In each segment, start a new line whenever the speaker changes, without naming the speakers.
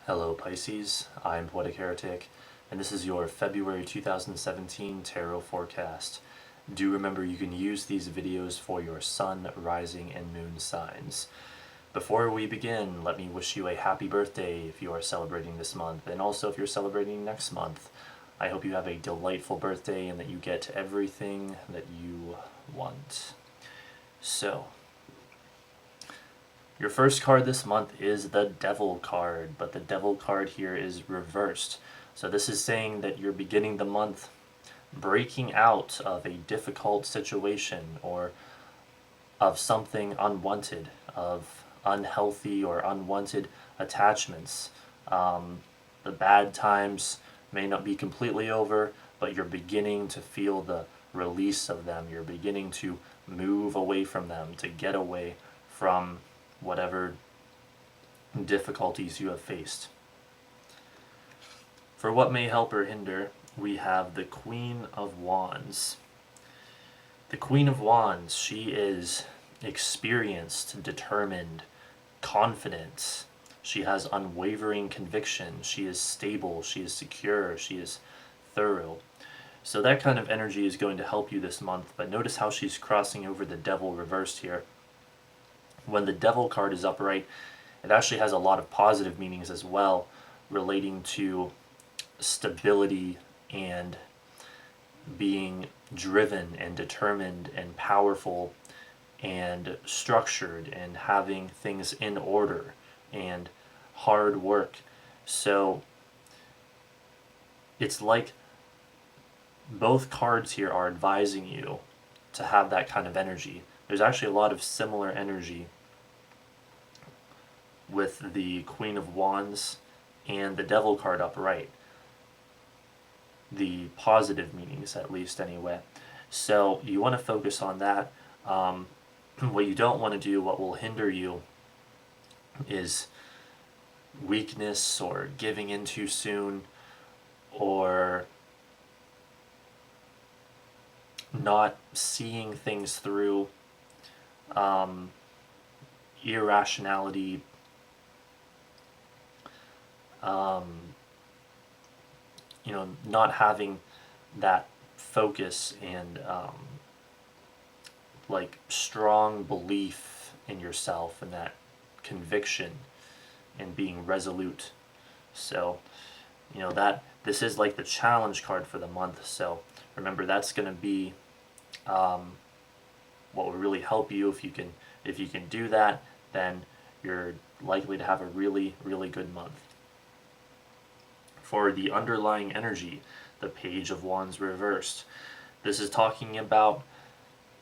Hello Pisces, I'm Poetic Heretic, and this is your February 2017 Tarot Forecast. Do remember you can use these videos for your sun, rising, and moon signs. Before we begin, let me wish you a happy birthday if you are celebrating this month, and also if you're celebrating next month. I hope you have a delightful birthday and that you get everything that you want. So, your first card this month is the Devil card, but the Devil card here is reversed. So this is saying that you're beginning the month breaking out of a difficult situation or of something unwanted, of unhealthy or unwanted attachments. The bad times may not be completely over, but you're beginning to feel the release of them. You're beginning to move away from them, to get away from whatever difficulties you have faced. For what may help or hinder, we have the Queen of Wands. The Queen of Wands, she is experienced, determined, confident. She has unwavering conviction. She is stable. She is secure. She is thorough. So that kind of energy is going to help you this month, but notice how she's crossing over the Devil reversed here. When the Devil card is upright, it actually has a lot of positive meanings as well, relating to stability and being driven and determined and powerful and structured and having things in order and hard work. So it's like both cards here are advising you to have that kind of energy. There's actually a lot of similar energy with the Queen of Wands and the Devil card upright. The positive meanings, at least, anyway. So you want to focus on that. What you don't want to do, what will hinder you, is weakness or giving in too soon or not seeing things through, irrationality, not having that focus and like strong belief in yourself and that conviction and being resolute. So that this is like the challenge card for the month. So remember, that's going to be what will really help you. If you can do that, then you're likely to have a really, really good month. For the underlying energy, the Page of Wands reversed. This is talking about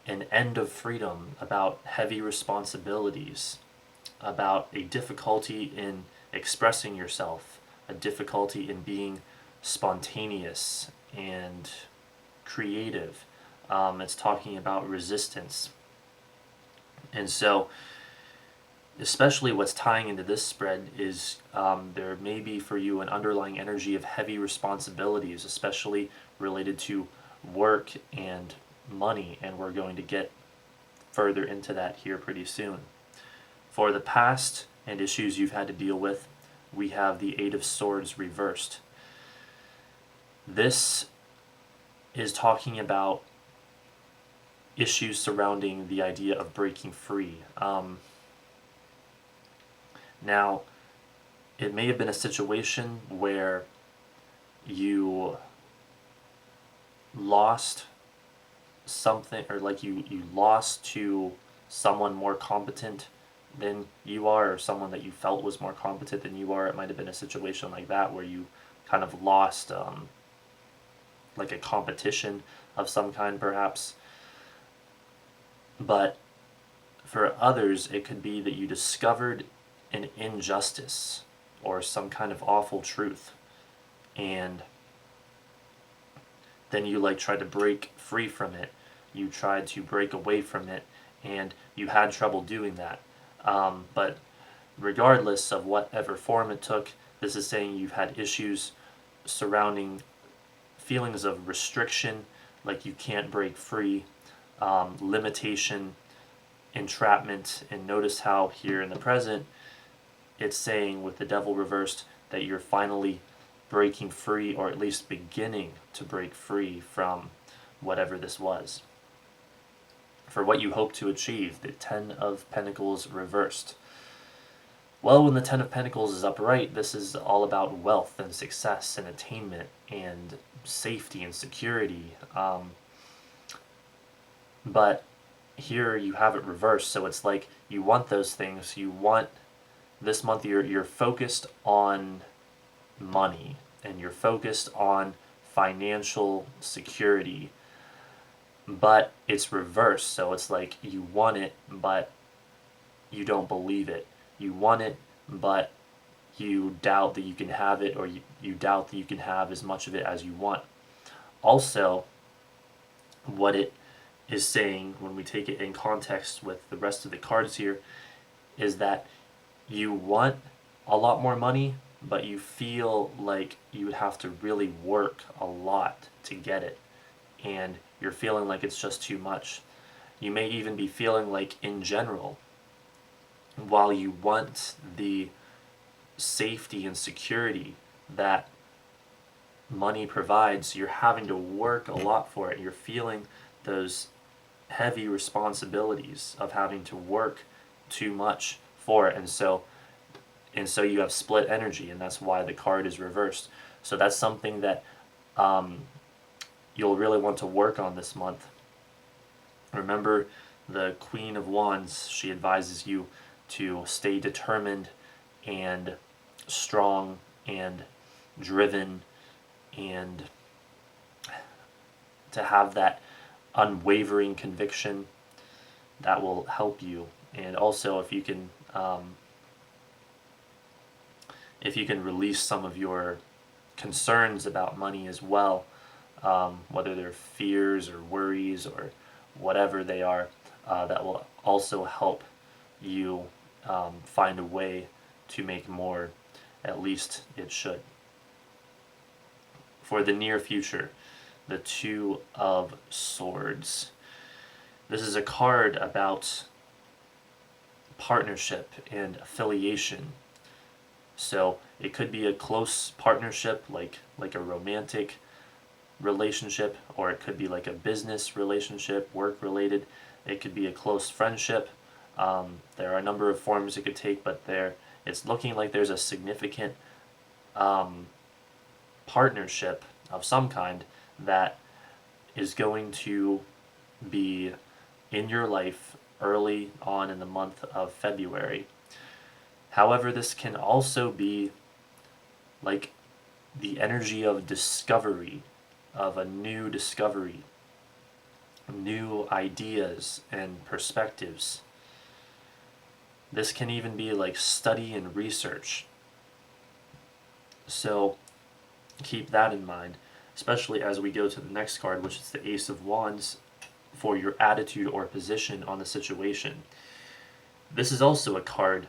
an end of freedom, about heavy responsibilities, about a difficulty in expressing yourself, a difficulty in being spontaneous and creative. It's talking about resistance. And so especially what's tying into this spread is there may be for you an underlying energy of heavy responsibilities, especially related to work and money, and we're going to get further into that here pretty soon. For the past and issues you've had to deal with, we have the Eight of Swords reversed. This is talking about issues surrounding the idea of breaking free. Now, it may have been a situation where you lost something, or like you lost to someone more competent than you are, or someone that you felt was more competent than you are. It might have been a situation like that where you kind of lost like a competition of some kind, perhaps. But for others, it could be that you discovered an injustice or some kind of awful truth, and then you tried to break free from it. You tried to break away from it, and you had trouble doing that. But regardless of whatever form it took, this is saying you've had issues surrounding feelings of restriction, like you can't break free, limitation, entrapment. And notice how here in the present it's saying with the Devil reversed that you're finally breaking free, or at least beginning to break free from whatever this was. For what you hope to achieve, the Ten of Pentacles reversed. Well, when the Ten of Pentacles is upright, this is all about wealth and success and attainment and safety and security. But here you have it reversed, so it's like you want those things. You want, this month you're focused on money and you're focused on financial security, but it's reversed, so it's like you want it but you don't believe it. You want it but you doubt that you can have it, or you doubt that you can have as much of it as you want. Also, what it is saying when we take it in context with the rest of the cards here is that you want a lot more money, but you feel like you would have to really work a lot to get it, and you're feeling like it's just too much. You may even be feeling like, in general, while you want the safety and security that money provides, you're having to work a lot for it. You're feeling those heavy responsibilities of having to work too much for it, and so you have split energy, and that's why the card is reversed. So that's something that you'll really want to work on this month. Remember, the Queen of Wands, she advises you to stay determined and strong and driven, and to have that unwavering conviction that will help you. And also, if you can release some of your concerns about money as well, whether they're fears or worries or whatever they are, that will also help you find a way to make more. At least it should. For the near future, the Two of Swords. This is a card about partnership and affiliation. So it could be a close partnership, like a romantic relationship, or it could be like a business relationship, work related. It could be a close friendship. There are a number of forms it could take, but it's looking like there's a significant partnership of some kind that is going to be in your life early on in the month of February. However, this can also be like the energy of discovery, of a new discovery, new ideas and perspectives. This can even be like study and research. So keep that in mind, especially as we go to the next card, which is the Ace of Wands, for your attitude or position on the situation. This is also a card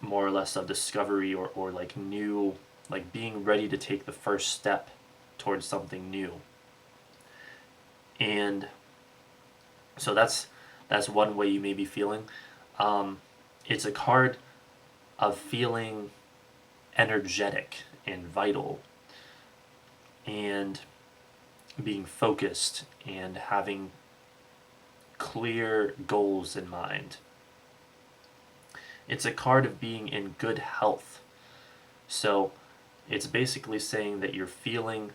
more or less of discovery, or like new, like being ready to take the first step towards something new. And so that's one way you may be feeling. It's a card of feeling energetic and vital and being focused and having clear goals in mind. It's a card of being in good health. So it's basically saying that you're feeling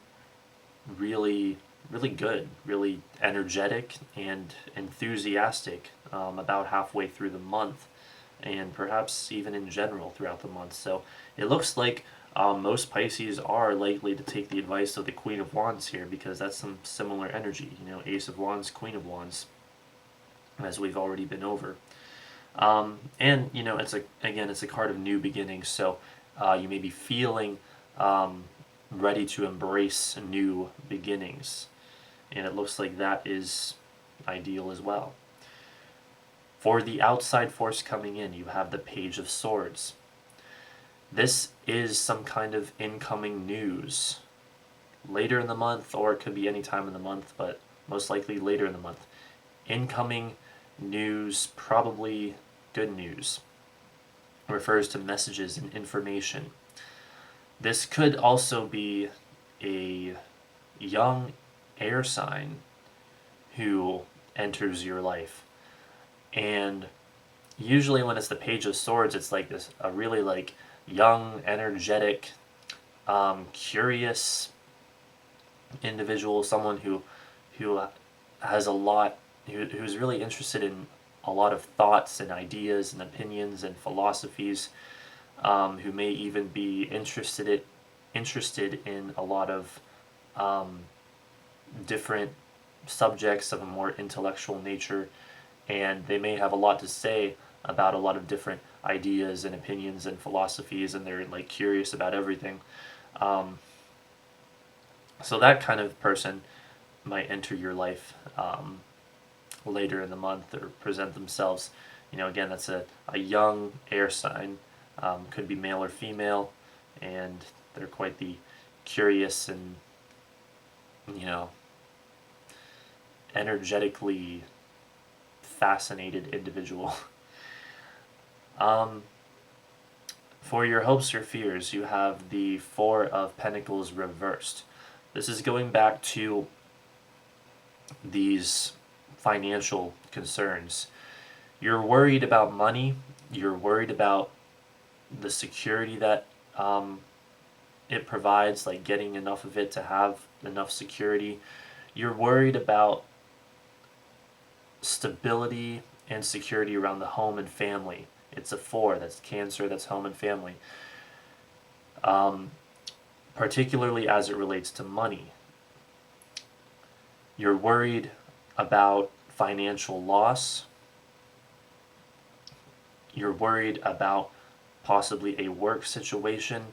really, really good, really energetic and enthusiastic about halfway through the month, and perhaps even in general throughout the month. So it looks like most Pisces are likely to take the advice of the Queen of Wands here, because that's some similar energy, Ace of Wands, Queen of Wands, as we've already been over. And it's a card of new beginnings, so you may be feeling ready to embrace new beginnings, and it looks like that is ideal as well. For the outside force coming in, you have the Page of Swords. This is some kind of incoming news later in the month, or it could be any time in the month, but most likely later in the month. Incoming news, probably good news. refers to messages and information. This could also be a young air sign who enters your life. And usually when it's the Page of Swords, it's like this, a really like young, energetic, curious individual, someone who has a lot, who's really interested in a lot of thoughts and ideas and opinions and philosophies, who may even be interested in a lot of different subjects of a more intellectual nature, and they may have a lot to say about a lot of different ideas and opinions and philosophies, and they're like curious about everything. So that kind of person might enter your life later in the month or present themselves. Again, that's a young air sign, could be male or female, and they're quite the curious and, energetically fascinated individual. For your hopes or fears, you have the Four of Pentacles reversed. This is going back to these financial concerns. You're worried about money. You're worried about the security that it provides, like getting enough of it to have enough security. You're worried about stability and security around the home and family. It's a 4, that's Cancer, that's home and family. Particularly as it relates to money. You're worried about financial loss. You're worried about possibly a work situation.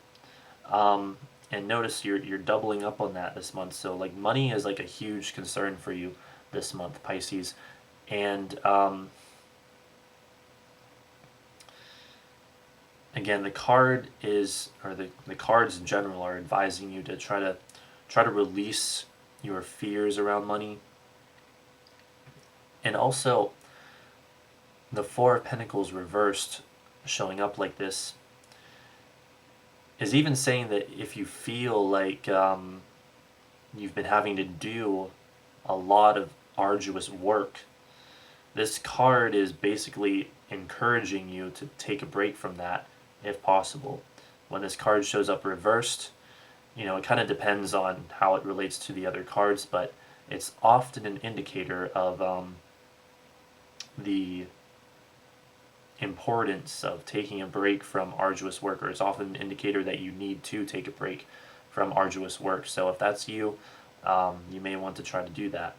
And notice you're doubling up on that this month. So like money is like a huge concern for you this month, Pisces. And again, the card is, or the cards in general are advising you to try to release your fears around money. And also, the Four of Pentacles reversed, showing up like this, is even saying that if you feel like you've been having to do a lot of arduous work, this card is basically encouraging you to take a break from that if possible. When this card shows up reversed, it kind of depends on how it relates to the other cards, but it's often an indicator of the importance of taking a break from arduous work, or it's often an indicator that you need to take a break from arduous work. So if that's you, you may want to try to do that.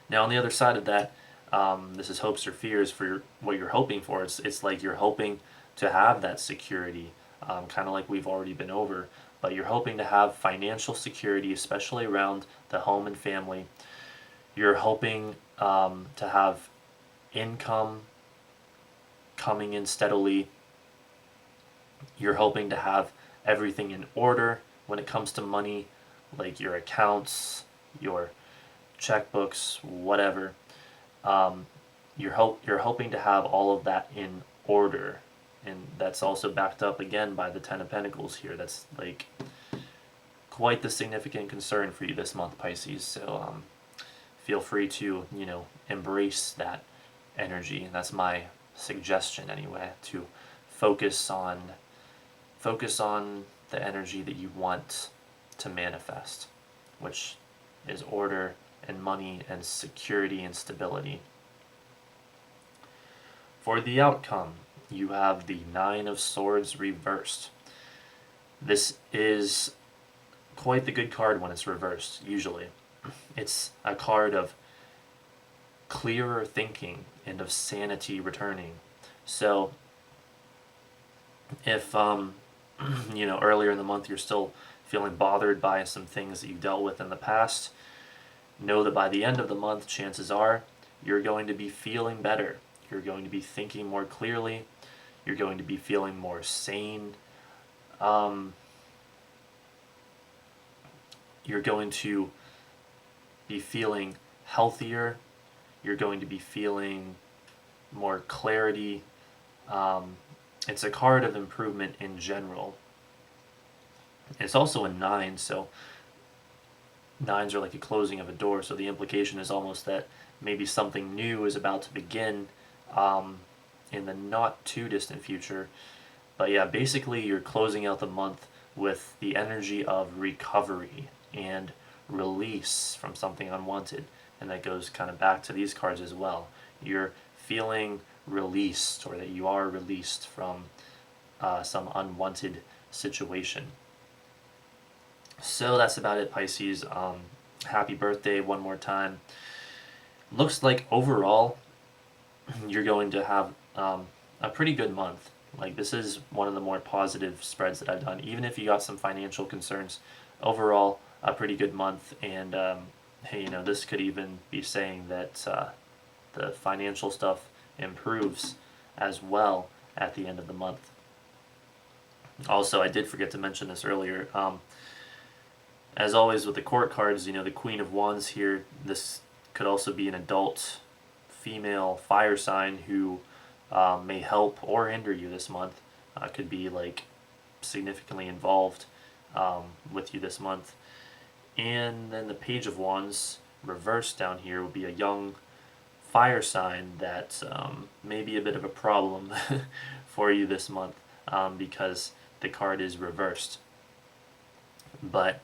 Now on the other side of that, this is hopes or fears for what you're hoping for. It's like you're hoping to have that security, kind of like we've already been over, but you're hoping to have financial security, especially around the home and family. You're hoping to have income coming in steadily. You're hoping to have everything in order when it comes to money, like your accounts, your checkbooks, whatever. You're hoping to have all of that in order, and that's also backed up again by the Ten of Pentacles here. That's like quite the significant concern for you this month, Pisces. So feel free to embrace that energy, and that's my suggestion anyway, to focus on the energy that you want to manifest, which is order and money and security and stability. For the outcome, you have the Nine of Swords reversed. This is quite the good card when it's reversed, usually. It's a card of clearer thinking and of sanity returning. So if earlier in the month you're still feeling bothered by some things that you've dealt with in the past, know that by the end of the month, chances are you're going to be feeling better. You're going to be thinking more clearly. You're going to be feeling more sane. You're going to be feeling healthier. You're going to be feeling more clarity, It's a card of improvement in general. It's also a 9, so nines are like a closing of a door, so the implication is almost that maybe something new is about to begin um, in the not too distant future. But yeah, basically you're closing out the month with the energy of recovery and release from something unwanted. And that goes kind of back to these cards as well. You're feeling released, or that you are released from some unwanted situation. So that's about it, Pisces. Happy birthday one more time. Looks like overall you're going to have a pretty good month. Like, this is one of the more positive spreads that I've done. Even if you got some financial concerns, overall a pretty good month. And hey, this could even be saying that the financial stuff improves as well at the end of the month. Also, I did forget to mention this earlier. As always with the court cards, the Queen of Wands here, this could also be an adult female fire sign who may help or hinder you this month. Could be like significantly involved with you this month. And then the Page of Wands reversed down here would be a young fire sign that may be a bit of a problem for you this month because the card is reversed. But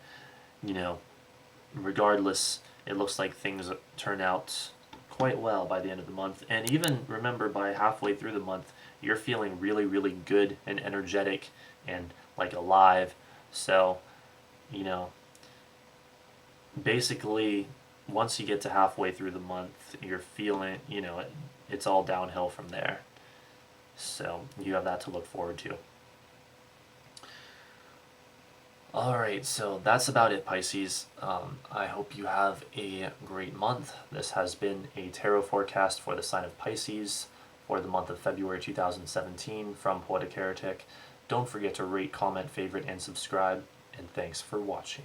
regardless, it looks like things turn out quite well by the end of the month. And even remember, by halfway through the month, you're feeling really, really good and energetic and like alive. So, basically, once you get to halfway through the month, you're feeling, it's all downhill from there. So, you have that to look forward to. Alright, so that's about it, Pisces. I hope you have a great month. This has been a tarot forecast for the sign of Pisces for the month of February 2017 from Poetic Heretic. Don't forget to rate, comment, favorite, and subscribe, and thanks for watching.